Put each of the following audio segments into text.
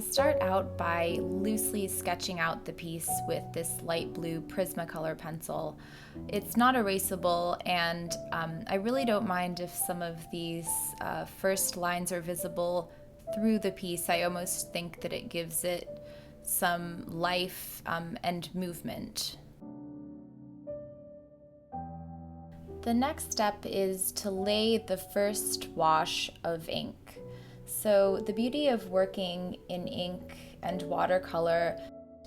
start out by loosely sketching out the piece with this light blue Prismacolor pencil. It's not erasable, and I really don't mind if some of these first lines are visible through the piece. I almost think that it gives it some life and movement. The next step is to lay the first wash of ink. So the beauty of working in ink and watercolor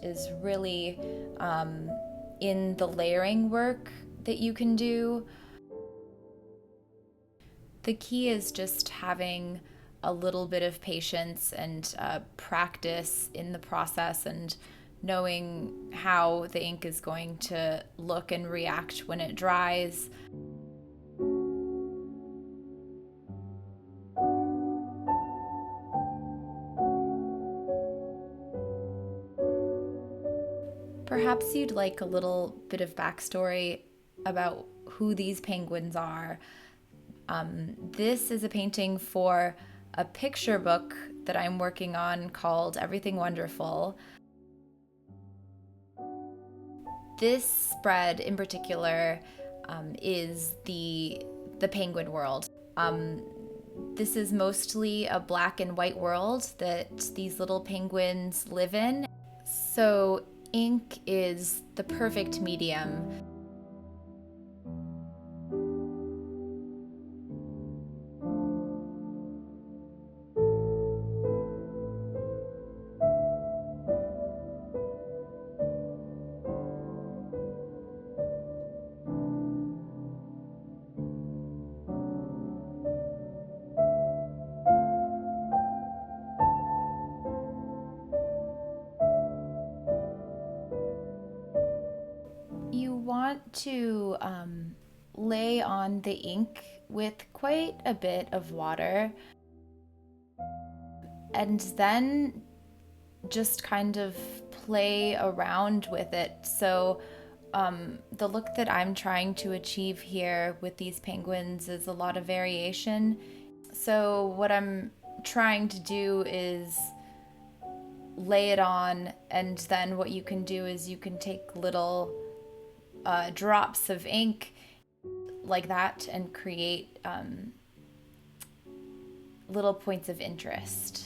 is really in the layering work that you can do. The key is just having a little bit of patience and practice in the process, and knowing how the ink is going to look and react when it dries. Perhaps you'd like a little bit of backstory about who these penguins are. This is a painting for a picture book that I'm working on called Everything Wonderful. This spread in particular is the penguin world. This is mostly a black and white world that these little penguins live in. So ink is the perfect medium. Want to lay on the ink with quite a bit of water, and then just kind of play around with it. So the look that I'm trying to achieve here with these penguins is a lot of variation. So what I'm trying to do is lay it on, and then what you can do is you can take little drops of ink like that and create little points of interest.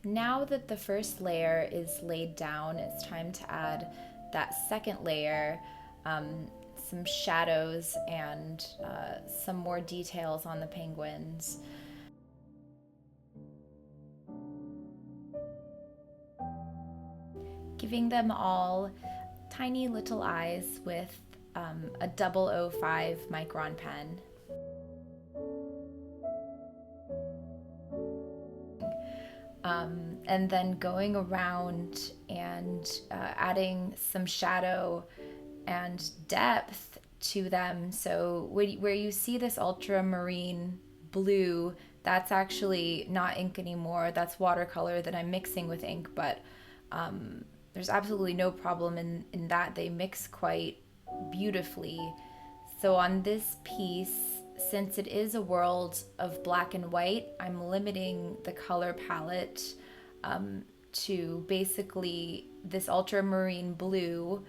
Now that the first layer is laid down, it's time to add that second layer, some shadows and some more details on the penguins. Giving them all tiny little eyes with a 005 Micron pen. And then going around and adding some shadow and depth to them. So where you see this ultramarine blue, that's actually not ink anymore. That's watercolor that I'm mixing with ink, but there's absolutely no problem in that. They mix quite beautifully. So on this piece, since it is a world of black and white, I'm limiting the color palette to basically this ultramarine blue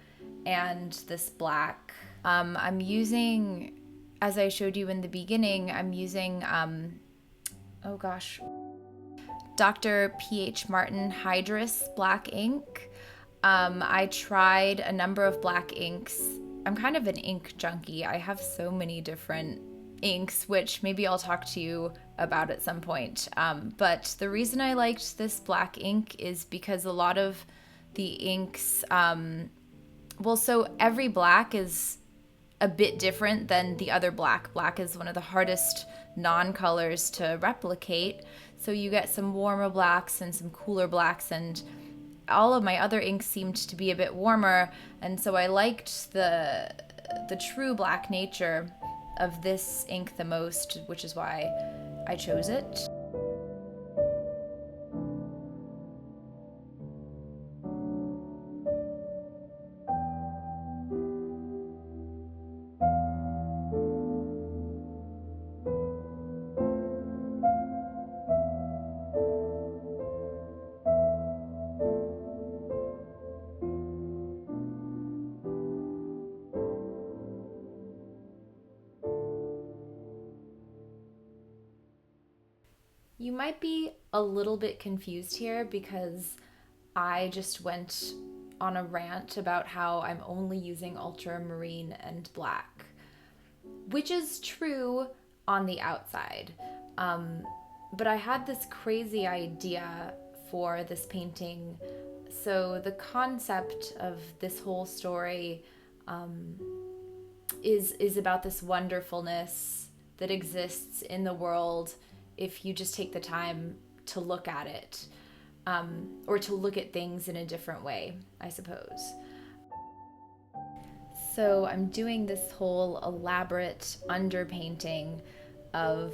and this black. I'm using, as I showed you in the beginning, I'm using, Dr. P.H. Martin Hydrus black ink. I tried a number of black inks. I'm kind of an ink junkie. I have so many different inks, which maybe I'll talk to you about at some point. But the reason I liked this black ink is because a lot of the inks Well, so every black is a bit different than the other black. Black is one of the hardest non-colors to replicate. So you get some warmer blacks and some cooler blacks, and all of my other inks seemed to be a bit warmer, and so I liked the true black nature of this ink the most, which is why I chose it. You might be a little bit confused here because I just went on a rant about how I'm only using ultramarine and black, which is true on the outside. But I had this crazy idea for this painting. So the concept of this whole story is about this wonderfulness that exists in the world if you just take the time to look at it, or to look at things in a different way, I suppose. So I'm doing this whole elaborate underpainting of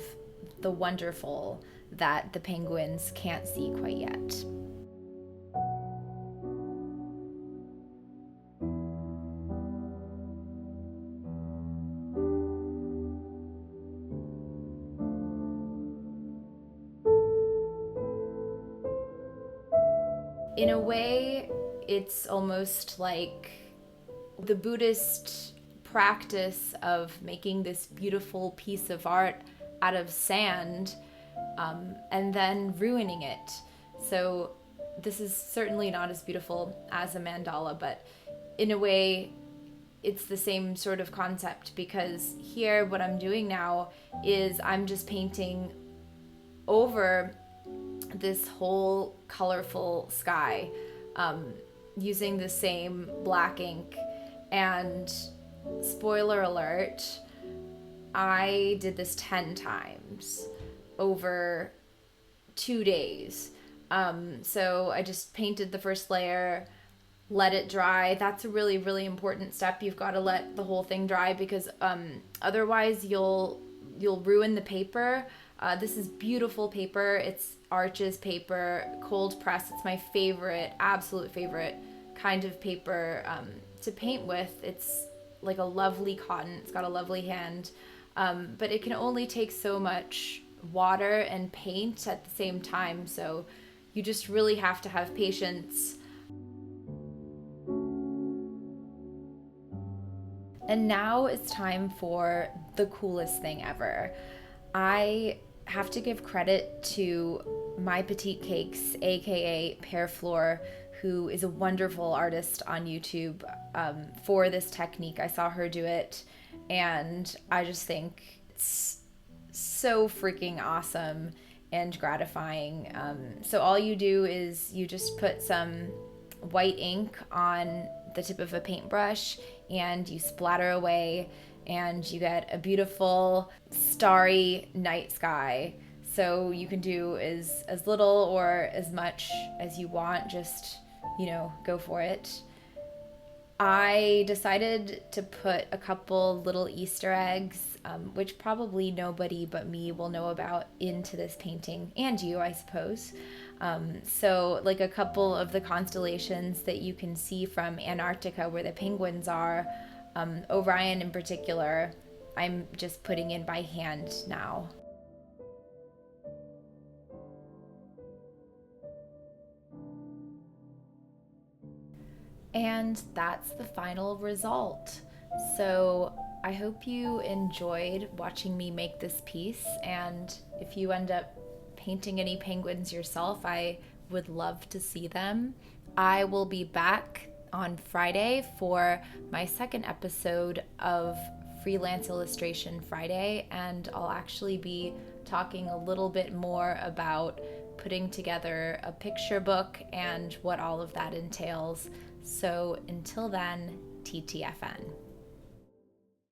the wonderful that the penguins can't see quite yet. In a way, it's almost like the Buddhist practice of making this beautiful piece of art out of sand, and then ruining it. So this is certainly not as beautiful as a mandala, but in a way, it's the same sort of concept, because here what I'm doing now is I'm just painting over this whole colorful sky, using the same black ink. And spoiler alert, I did this 10 times over 2 days. So I just painted the first layer, let it dry. That's a really, really important step. You've got to let the whole thing dry, because otherwise you'll ruin the paper. This is beautiful paper. It's Arches paper, cold press. It's my favorite, absolute favorite kind of paper to paint with. It's like a lovely cotton. It's got a lovely hand, but it can only take so much water and paint at the same time. So you just really have to have patience. And now it's time for the coolest thing ever. I have to give credit to My Petite Cakes, aka Pear Floor, who is a wonderful artist on YouTube, for this technique. I saw her do it, and I just think it's so freaking awesome and gratifying. So all you do is you just put some white ink on the tip of a paintbrush and you splatter away, and you get a beautiful starry night sky. So you can do as little or as much as you want, just, go for it. I decided to put a couple little Easter eggs, which probably nobody but me will know about, into this painting, and you, I suppose. So like a couple of the constellations that you can see from Antarctica where the penguins are, Orion in particular, I'm just putting in by hand now. And that's the final result. So I hope you enjoyed watching me make this piece, and if you end up painting any penguins yourself, I would love to see them. I will be back on Friday for my second episode of Freelance Illustration Friday, and I'll actually be talking a little bit more about putting together a picture book and what all of that entails. So until then, TTFN.